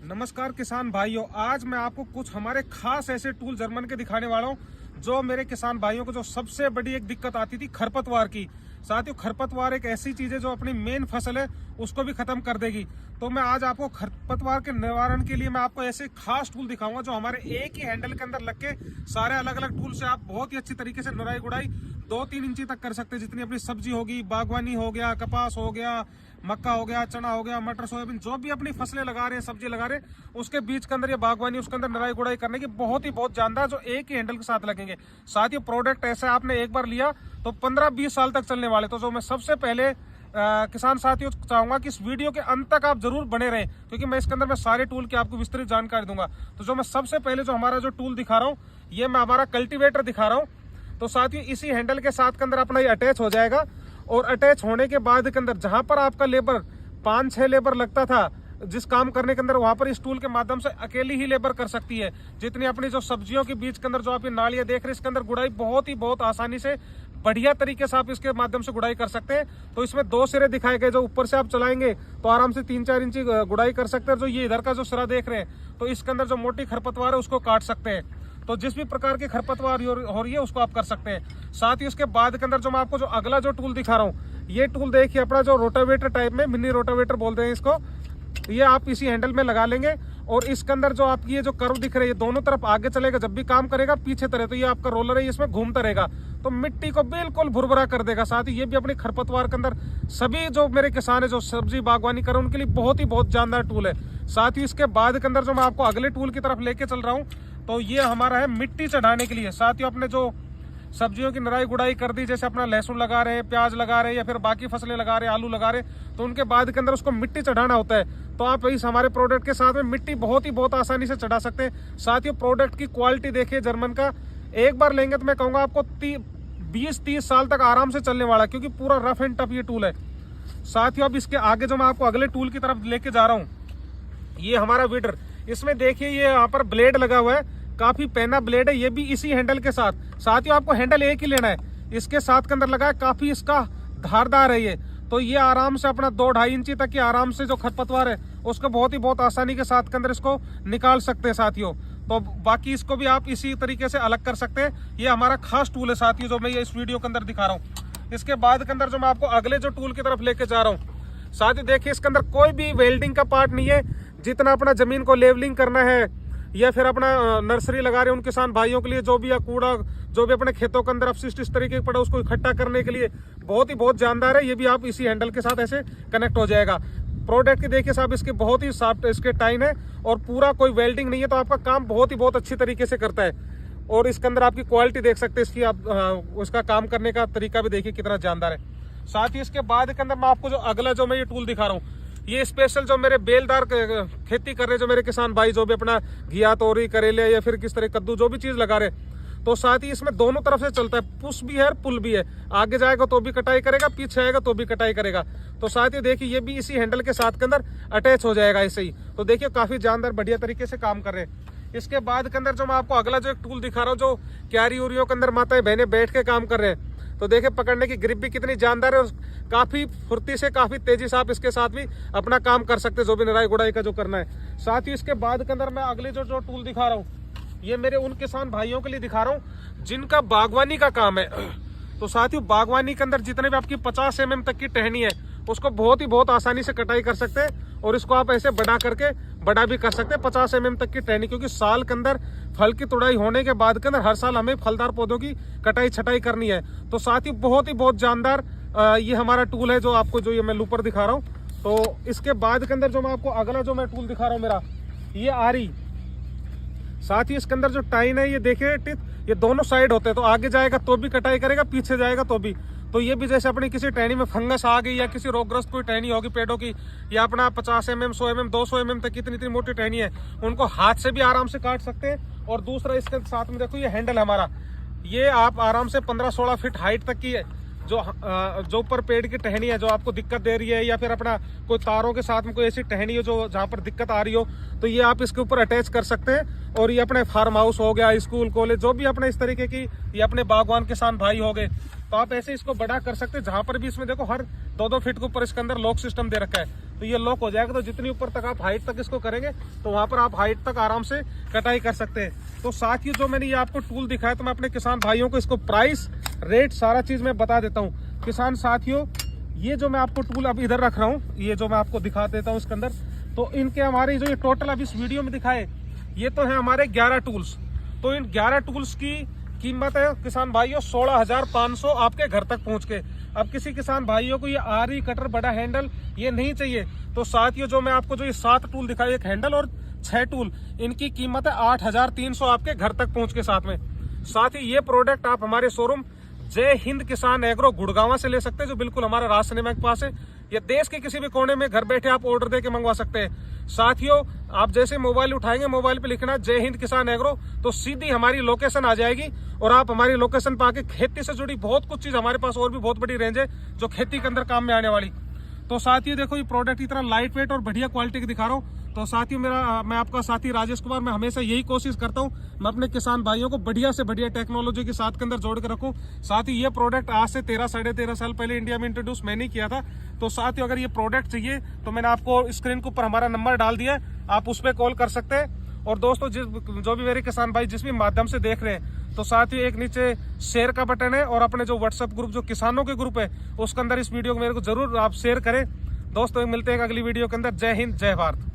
नमस्कार किसान भाइयों, आज मैं आपको कुछ हमारे खास ऐसे टूल जर्मन के दिखाने वाला हूं जो मेरे किसान भाइयों को जो सबसे बड़ी एक दिक्कत आती थी खरपतवार की। साथियों, खरपतवार एक ऐसी चीज है जो अपनी मेन फसल है उसको भी खत्म कर देगी। तो मैं आज आपको खरपतवार के निवारण के लिए मैं आपको ऐसे खास टूल दिखाऊंगा जो हमारे एक ही हैंडल के अंदर लग के सारे अलग अलग टूल से आप बहुत ही अच्छी तरीके से निराई गुड़ाई 2-3 इंची तक कर सकते हैं। जितनी अपनी सब्जी होगी, बागवानी हो गया, कपास हो गया, मक्का हो गया, चना हो गया, मटर, सोयाबीन, जो भी अपनी फसलें लगा रहे हैं, सब्जी लगा रहे हैं, उसके बीच के अंदर ये बागवानी, उसके अंदर निराई गुड़ाई करने की बहुत जानदार जो एक ही हैंडल के साथ लगेंगे। साथ ही प्रोडक्ट ऐसे आपने एक बार लिया तो 15-20 साल तक चलने वाले। तो जो मैं सबसे पहले किसान साथियों चाहूंगा कि इस वीडियो के अंत तक आप जरूर बने रहें, क्योंकि मैं इसके अंदर मैं सारे टूल की आपको विस्तृत जानकारी दूंगा। तो जो मैं सबसे पहले जो हमारा जो टूल दिखा रहा हूँ, ये मैं हमारा कल्टीवेटर दिखा रहा हूँ। तो साथियों, इसी हैंडल के साथ के अंदर अपना ये अटैच हो जाएगा और अटैच होने के बाद के अंदर जहां पर आपका लेबर 5-6 लेबर लगता था जिस काम करने के अंदर, वहां पर इस टूल के माध्यम से अकेली ही लेबर कर सकती है। जितनी अपनी जो सब्जियों के बीच के अंदर जो आप ये नालियां देख रहे हैं, इसके अंदर गुड़ाई बहुत आसानी से बढ़िया तरीके से आप इसके माध्यम से गुड़ाई कर सकते हैं। तो इसमें 2 सिरे दिखाए गए, जो ऊपर से आप चलाएंगे तो आराम से 3-4 इंची गुड़ाई कर सकते हैं। जो ये इधर का जो सिरा देख रहे हैं, तो इसके अंदर जो मोटी खरपतवार है उसको काट सकते हैं। तो जिस भी प्रकार की खरपतवार हो रही है उसको आप कर सकते हैं। साथ ही उसके बाद के अंदर जो मैं आपको जो अगला जो टूल दिखा रहा हूँ, ये टूल देखिए, अपना जो रोटावेटर टाइप में, मिनी रोटावेटर बोलते हैं इसको, ये आप इसी हैंडल में लगा लेंगे और इसके अंदर जो आपकी ये जो कर्व दिख रही है दोनों तरफ आगे चलेगा, जब भी काम करेगा पीछे तरह। तो ये आपका रोलर है, इसमें घूमता रहेगा, तो मिट्टी को बिल्कुल भुरभुरा कर देगा। साथ ही ये भी अपनी खरपतवार के अंदर सभी जो मेरे किसान है जो सब्जी बागवानी कर उनके लिए बहुत जानदार टूल है। साथ ही इसके बाद के अंदर जो मैं आपको अगले टूल की तरफ लेके चल रहा हूँ, तो ये हमारा है मिट्टी चढ़ाने के लिए। साथ ही अपने जो सब्जियों की निराई गुड़ाई कर दी, जैसे अपना लहसुन लगा रहे हैं, प्याज लगा रहे हैं, या फिर बाकी फसलें लगा रहे हैं, आलू लगा रहे हैं, तो उनके बाद के अंदर उसको मिट्टी चढ़ाना होता है। तो आप इस हमारे प्रोडक्ट के साथ में मिट्टी बहुत आसानी से चढ़ा सकते हैं। साथ ही प्रोडक्ट की क्वालिटी देखिए जर्मन का, एक बार लेंगे तो मैं कहूँगा आपको 20-30 साल तक आराम से चलने वाला, क्योंकि पूरा रफ एंड टफ ये टूल है। साथ ही अब इसके आगे जो मैं आपको अगले टूल की तरफ लेके जा रहा हूँ, ये हमारा वीडर। इसमें देखिए ये यहाँ पर ब्लेड लगा हुआ है, काफी पैना ब्लेड है, ये भी इसी हैंडल के साथ। साथियों, आपको हैंडल एक ही लेना है, इसके साथ के अंदर लगा है, काफी इसका धारदार है ये। तो ये आराम से अपना 2-2.5 इंची तक की आराम से जो खरपतवार है उसको बहुत आसानी के साथ के अंदर इसको निकाल सकते हैं साथियों। तो बाकी इसको भी आप इसी तरीके से अलग कर सकते हैं। ये हमारा खास टूल है साथियों, जो मैं ये इस वीडियो के अंदर दिखा रहा हूँ। इसके बाद के अंदर जो मैं आपको अगले जो टूल की तरफ लेके जा रहा हूँ, साथियों देखिए इसके अंदर कोई भी वेल्डिंग का पार्ट नहीं है। जितना अपना जमीन को लेवलिंग करना है या फिर अपना नर्सरी लगा रहे हैं उन किसान भाइयों के लिए, जो भी या कूड़ा जो भी अपने खेतों के अंदर अपशिष्ट इस तरीके के पड़ा उसको इकट्ठा करने के लिए बहुत जानदार है। ये भी आप इसी हैंडल के साथ ऐसे कनेक्ट हो जाएगा। प्रोडक्ट की देखिए साहब, इसके बहुत ही सॉफ्ट इसके टाइन है और पूरा कोई वेल्डिंग नहीं है, तो आपका काम बहुत अच्छी तरीके से करता है। और इसके अंदर आपकी क्वालिटी देख सकते हैं इसकी, आप उसका काम करने का तरीका भी देखिए कितना जानदार है। साथ ही इसके बाद के अंदर मैं आपको जो अगला जो मैं ये टूल दिखा रहा हूँ, ये स्पेशल जो मेरे बेलदार खेती कर रहे जो मेरे किसान भाई, जो भी अपना घिया, तोरी, करेले या फिर किस तरह कद्दू जो भी चीज लगा रहे, तो साथ ही इसमें दोनों तरफ से चलता है, पुश भी है और पुल भी है। आगे जाएगा तो भी कटाई करेगा, पीछे आएगा तो भी कटाई करेगा। तो साथ ही देखिए ये भी इसी हैंडल के साथ के अंदर अटैच हो जाएगा ऐसे ही। तो देखिए काफी जानदार बढ़िया तरीके से काम कर रहे हैं। इसके बाद के अंदर जो मैं आपको अगला जो एक टूल दिखा रहा हूँ, जो क्यारी उरियों के अंदर माताएं बहनें बैठ के काम कर रहे हैं, तो देखिए पकड़ने की ग्रिप भी कितनी जानदार है और काफी फुर्ती से, काफी तेजी से आप इसके साथ भी अपना काम कर सकते हैं, जो भी निराई गुड़ाई का जो करना है। साथ ही इसके बाद के अंदर मैं अगले जो टूल दिखा रहा हूँ, ये मेरे उन किसान भाइयों के लिए दिखा रहा हूँ जिनका बागवानी का काम है। तो साथियों, बागवानी के अंदर जितने भी आपकी 50 mm तक की टहनी है उसको बहुत आसानी से कटाई कर सकते हैं, और इसको आप ऐसे बड़ा भी कर सकते हैं 50 mm तक की टहनी, क्योंकि साल के अंदर फल की तुड़ाई होने के बाद के अंदर हर साल हमें फलदार पौधों की कटाई छटाई करनी है। तो साथ ही बहुत जानदार ये हमारा टूल है, जो आपको जो ये मैं लूपर दिखा रहा हूँ। तो इसके बाद के अंदर जो मैं आपको अगला जो मैं टूल दिखा रहा हूँ मेरा, ये आरी। साथ ही इसके अंदर जो टाइन है, ये देखिए टिप, ये दोनों साइड होते हैं, तो आगे जाएगा तो भी कटाई करेगा, पीछे जाएगा तो भी। तो ये भी जैसे अपनी किसी टहनी में फंगस आ गई या किसी रोगग्रस्त कोई टहनी होगी पेड़ों की, या अपना 50 mm, 100 mm, 200 mm तक इतनी मोटी टहनी है, उनको हाथ से भी आराम से काट सकते हैं। और दूसरा इसके साथ में देखो ये हैंडल हमारा, ये आप आराम से 15-16 फीट हाइट तक की है, जो ऊपर पेड़ की टहनी है जो आपको दिक्कत दे रही है, या फिर अपना कोई तारों के साथ में कोई ऐसी टहनी हो जो जहाँ पर दिक्कत आ रही हो, तो ये आप इसके ऊपर अटैच कर सकते हैं। और ये अपने फार्म हाउस हो गया, स्कूल, कॉलेज, जो भी अपने इस तरीके की, ये अपने बागवान किसान भाई हो गए, तो आप ऐसे इसको बड़ा कर सकते हैं। जहां पर भी इसमें देखो हर 2-2 फीट के ऊपर इसके अंदर लॉक सिस्टम दे रखा है, तो ये लॉक हो जाएगा। तो जितनी ऊपर तक आप हाइट तक इसको करेंगे तो वहां पर आप हाइट तक आराम से कटाई कर सकते हैं। तो साथियों जो मैंने ये आपको टूल दिखाया, तो मैं अपने किसान भाइयों को इसको प्राइस रेट सारा चीज मैं बता देता हूँ। किसान साथियों, ये जो मैं आपको टूल अब इधर रख रहा हूँ, ये जो मैं आपको दिखा देता हूँ इसके अंदर, तो इनके हमारे जो ये टोटल अब इस वीडियो में दिखाए, ये तो है हमारे 11 टूल्स। तो इन 11 टूल्स की कीमत है किसान भाइयों 16,500 आपके घर तक पहुंच के। अब किसी किसान भाइयों को ये आरी कटर बड़ा हैंडल ये नहीं चाहिए, तो साथियों जो मैं आपको जो ये 7 टूल दिखाई, एक हैंडल और 6 टूल, इनकी कीमत है 8,300 आपके घर तक पहुंच के साथ में। साथ ही ये प्रोडक्ट आप हमारे शोरूम जय हिंद किसान एग्रो गुड़गांव से ले सकते हैं, जो बिल्कुल हमारा राज सिनेमा के पास है। या देश के किसी भी कोने में घर बैठे आप ऑर्डर देके मंगवा सकते हैं। साथियों आप जैसे मोबाइल उठाएंगे, मोबाइल पे लिखना जय हिंद किसान एग्रो, तो सीधी हमारी लोकेशन आ जाएगी और आप हमारी लोकेशन पे आके खेती से जुड़ी बहुत कुछ चीज, हमारे पास और भी बहुत बड़ी रेंज है जो खेती के अंदर काम में आने वाली। तो साथियों देखो ये प्रोडक्ट इतना लाइट वेट और बढ़िया क्वालिटी के दिखा रहा हूँ। तो साथियों मैं आपका साथी राजेश कुमार, मैं हमेशा यही कोशिश करता हूँ मैं अपने किसान भाइयों को बढ़िया से बढ़िया टेक्नोलॉजी के साथ के अंदर जोड़ के रखूं। साथ ही ये प्रोडक्ट आज से 13-13.5 साल पहले इंडिया में इंट्रोड्यूस मैंने किया था। तो साथियों अगर ये प्रोडक्ट चाहिए तो मैंने आपको स्क्रीन के ऊपर हमारा नंबर डाल दिया, आप उस पर कॉल कर सकते हैं। और दोस्तों जो भी मेरे किसान भाई जिस भी माध्यम से देख रहे हैं, तो साथ ही एक नीचे शेयर का बटन है और अपने जो व्हाट्सएप ग्रुप जो किसानों के ग्रुप है उसके अंदर इस वीडियो को मेरे को जरूर आप शेयर करें। दोस्तों मिलते हैं अगली वीडियो के अंदर। जय हिंद, जय भारत।